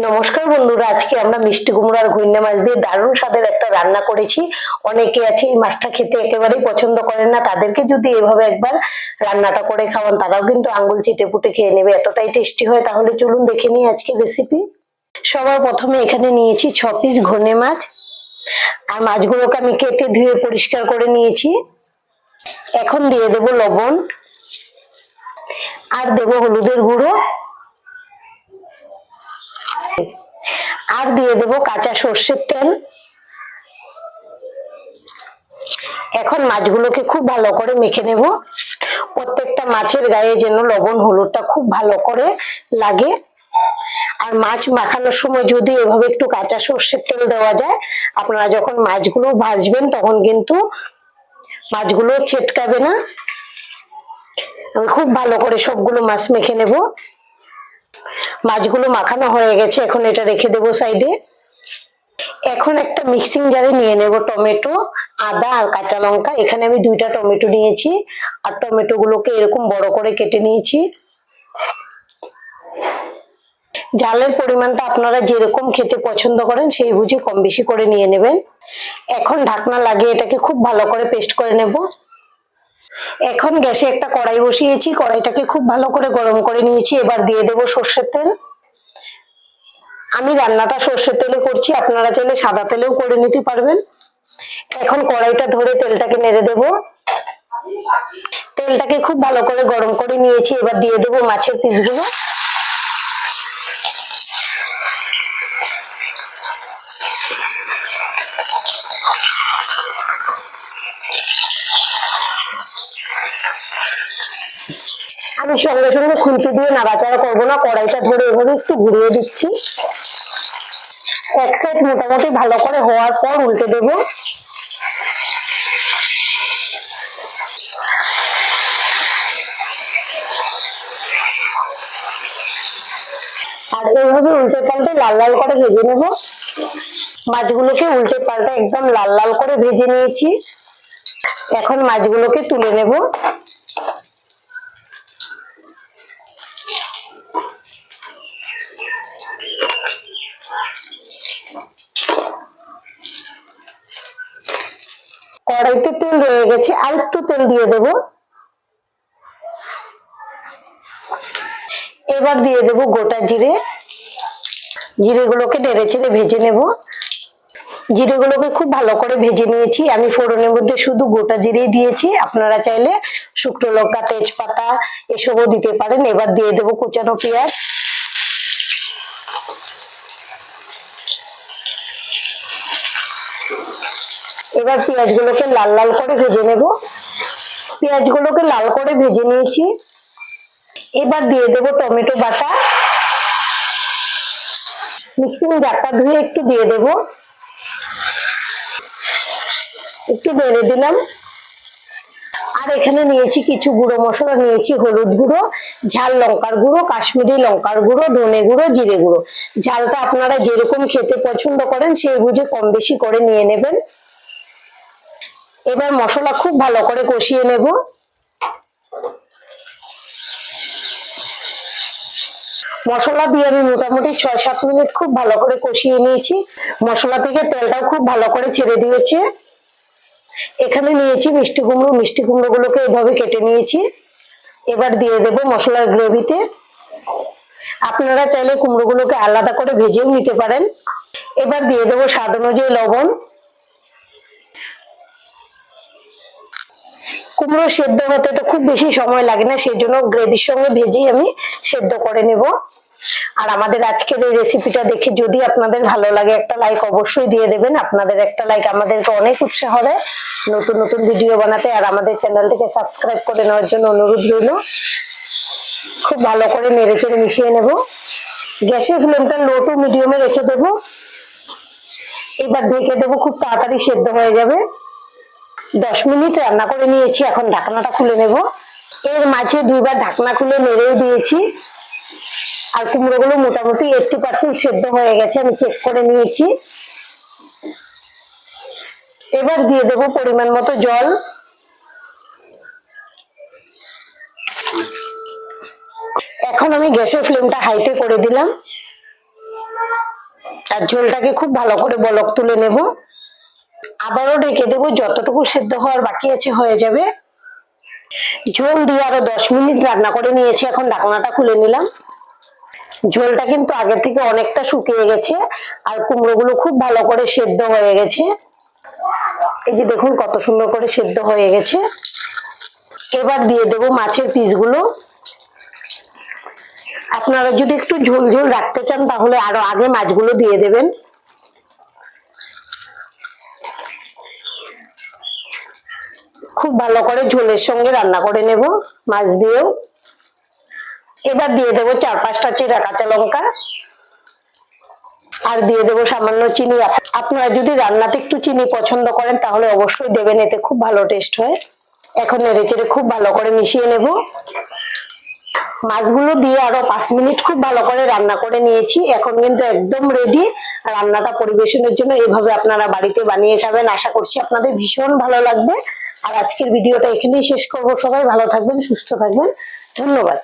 নমস্কার বন্ধুরা, আজকে আমরা মিষ্টি কুমড়ো আর ঘুইন্না মাছ দিয়ে দারুণ স্বাদের একটা রান্না করেছি। অনেকে আছে এই মাছটা খেতে একেবারেই পছন্দ করেন না, তাদেরকে যদি এভাবে একবার রান্নাটা করে খাওয়ান তারাও কিন্তু আঙ্গুল চেটে পুটে খেয়ে নেবে, এতটাই টেস্টি হয়। তাহলে চলুন দেখে নিই আজকে রেসিপি। সবার প্রথমে এখানে নিয়েছি 6 পিস ঘনে মাছ, আর মাছগুলোকে আমি কেটে ধুয়ে পরিষ্কার করে নিয়েছি। এখন দিয়ে দেব লবণ, আর দেব হলুদের গুঁড়ো, আর দিয়ে দেব কাঁচা সর্ষের তেল। এখন মাছগুলোকে খুব ভালো করে মেখে নেব। প্রত্যেকটা মাছের গায়ে যেন লবণ হলুদটা খুব ভালো করে লাগে। আর মাছ মাখানোর সময় যদি এভাবে একটু কাঁচা সর্ষের তেল দেওয়া যায়, আপনারা যখন মাছগুলো ভাজবেন তখন কিন্তু মাছগুলো ছেটকাবে না। আমি খুব ভালো করে সবগুলো মাছ মেখে নেব। মাছগুলো মাখানো হয়ে গেছে, এখন এটা রেখে দেবো সাইডে। এখন একটা মিক্সিং জারে নিয়ে নেব টমেটো, আদা আর কাঁচা লঙ্কা। এখানে আমি 2টা টমেটো নিয়েছি, আর টমেটো গুলোকে এরকম বড় করে কেটে নিয়েছি। ঝালের পরিমাণটা আপনারা যেরকম খেতে পছন্দ করেন সেই বুঝে কম বেশি করে নিয়ে নেবেন। এখন ঢাকনা লাগিয়ে এটাকে খুব ভালো করে পেস্ট করে নেব। এখন গ্যাসে একটা কড়াই বসিয়েছি, কড়াইটাকে খুব ভালো করে গরম করে নিয়েছি। এবার দিয়ে দেব সর্ষের তেল। আমি রান্নাটা সর্ষের তেলে করছি, আপনারা চাইলে সাদা তেলেও করে নিতে পারবেন। এখন কড়াইটা ধরে তেলটাকে নেড়ে দেব। তেলটাকে খুব ভালো করে গরম করে নিয়েছি, এবার দিয়ে দেব মাছের পিসগুলো। আমি সঙ্গে সঙ্গে খুন্তি দিয়ে নাড়াচাড়া করবো না, কড়াইটা ধরে এভাবে একটু ঘুরিয়ে দিচ্ছি। এক সাইড মোটামুটি ভালো করে হওয়ার পর উল্টে দেবো। আর এইভাবে উল্টে পাল্টে লাল লাল করে ভেজে নেব। মাছগুলোকে উল্টে পাল্টে একদম লাল লাল করে ভেজে নিয়েছি। এখন মাছগুলোকে তুলে নেব। কড়াইতে তেল রয়ে গেছে, আর একটু তেল দিয়ে দেব। এবার দিয়ে দেব গোটা জিরে। জিরেগুলোকে নেড়ে চেড়ে ভেজে নেব। জিরেগুলোকে খুব ভালো করে ভেজে নিয়েছি। আমি ফোড়নের মধ্যে শুধু গোটা জিরেই দিয়েছি, আপনারা চাইলে শুকনো লঙ্কা, তেজপাতা এসবও দিতে পারেন। এবার দিয়ে দেব কুচানো পেঁয়াজ। এবার পেঁয়াজগুলোকে লাল লাল করে ভেজে নেব। পেঁয়াজগুলোকে লাল করে ভেজে নিয়েছি। এবার দিয়ে দেব টমেটো বাটা। মিক্সিং জারটা ধুয়ে একটু দিয়ে দেব, একটু নেড়ে দিলাম। আর এখানে নিয়েছি কিছু গুঁড়ো মশলা, নিয়েছি হলুদ গুঁড়ো, ঝাল লঙ্কার গুঁড়ো, কাশ্মীরি লঙ্কার গুঁড়ো, ধনে গুঁড়ো, জিরে গুঁড়ো। ঝালটা আপনারা যেরকম খেতে পছন্দ করেন সেই বুঝে কম বেশি করে নিয়ে নেবেন। এবার মশলা খুব ভালো করে কষিয়ে নেব। মশলা দিয়ে আমি মোটামুটি 6-7 মিনিট খুব ভালো করে কষিয়ে নিয়েছি। মশলা থেকে তেলটাও খুব ভালো করে ছেড়ে দিয়েছে। এখানে নিয়েছি মিষ্টি কুমড়ো, মিষ্টি কুমড়ো গুলোকে এভাবে কেটে নিয়েছি। এবার দিয়ে দেব মশলার গ্রেভিতে। আপনারা চাইলে কুমড়ো গুলোকে আলাদা করে ভেজেও নিতে পারেন। এবার দিয়ে দেবো স্বাদ অনুযায়ী লবণ। কুমড়ো সেদ্ধ হতে তো খুব বেশি সময় লাগে না, সেই জন্য গ্রেভির সঙ্গে ভেজেই আমি সেদ্ধ করে নেব। আর আমাদের আজকের এই রেসিপিটা দেখে যদি আপনাদের ভালো লাগে, একটা লাইক অবশ্যই দিয়ে দেবেন। আপনাদের একটা লাইক আমাদেরকে অনেক উৎসাহ দেয় নতুন নতুন ভিডিও বানাতে। আর আমাদের চ্যানেলটিকে সাবস্ক্রাইব করে নেওয়ার জন্য অনুরোধ রইল। খুব ভালো করে নেড়ে চেড়ে মিশিয়ে নেব। গ্যাসের ফ্লেমটা লো টু মিডিয়ামে রেখে দেব। এবার ঢেকে দেবো, খুব তাড়াতাড়ি সেদ্ধ হয়ে যাবে। 10 মিনিট রান্না করে নিয়েছি, এখন ঢাকনাটা খুলে নেব। এর মাঝে 2বার ঢাকনা খুলে নেড়েও দিয়েছি। আর কুমড়োগুলো মোটামুটি 80% সেদ্ধ হয়ে গেছে, আমি চেক করে নিয়েছি। এবার দিয়ে দেব পরিমাণ মতো জল। এখন আমি গ্যাসের ফ্লেমটা হাইতে করে দিলাম। আর ঝোলটাকে খুব ভালো করে বলক তুলে নেব। আবারও ঢেকে দেবো, যতটুকু সেদ্ধ হওয়ার বাকি আছে হয়ে যাবে। ঝোল দিয়ে আরো 10 মিনিট রান্না করে নিয়েছি, এখন ঢাকনাটা খুলে নিলাম। ঝোলটা কিন্তু আগে থেকে অনেকটা শুকিয়ে গেছে আর কুমড়োগুলো খুব ভালো করে সেদ্ধ হয়ে গেছে। এই যে দেখুন কত সুন্দর করে সেদ্ধ হয়ে গেছে। এবার দিয়ে দেবো মাছের পিসগুলো। আপনারা যদি একটু ঝোল ঝোল রাখতে চান তাহলে আরো আগে মাছগুলো দিয়ে দেবেন। খুব ভালো করে ঝোলের সঙ্গে রান্না করে নেব মাছ দিয়েও। এবার দিয়ে দেবো 4-5টা চেরা কাঁচা লঙ্কা আর দিয়ে দেবো সামান্য চিনি। আপনারা যদি রান্নাতে একটু চিনি পছন্দ করেন তাহলে অবশ্যই দেবেন, এতে খুব ভালো টেস্ট হয়। এখন নেড়েচেড়ে খুব ভালো করে মিশিয়ে নেব। মাছগুলো দিয়ে আরো 5 মিনিট খুব ভালো করে রান্না করে নিয়েছি, এখন কিন্তু একদম রেডি রান্নাটা পরিবেশনের জন্য। এভাবে আপনারা বাড়িতে বানিয়ে খাবেন, আশা করছি আপনাদের ভীষণ ভালো লাগবে। আর আজকের ভিডিওটা এখানেই শেষ করব। সবাই ভালো থাকবেন, সুস্থ থাকবেন, ধন্যবাদ।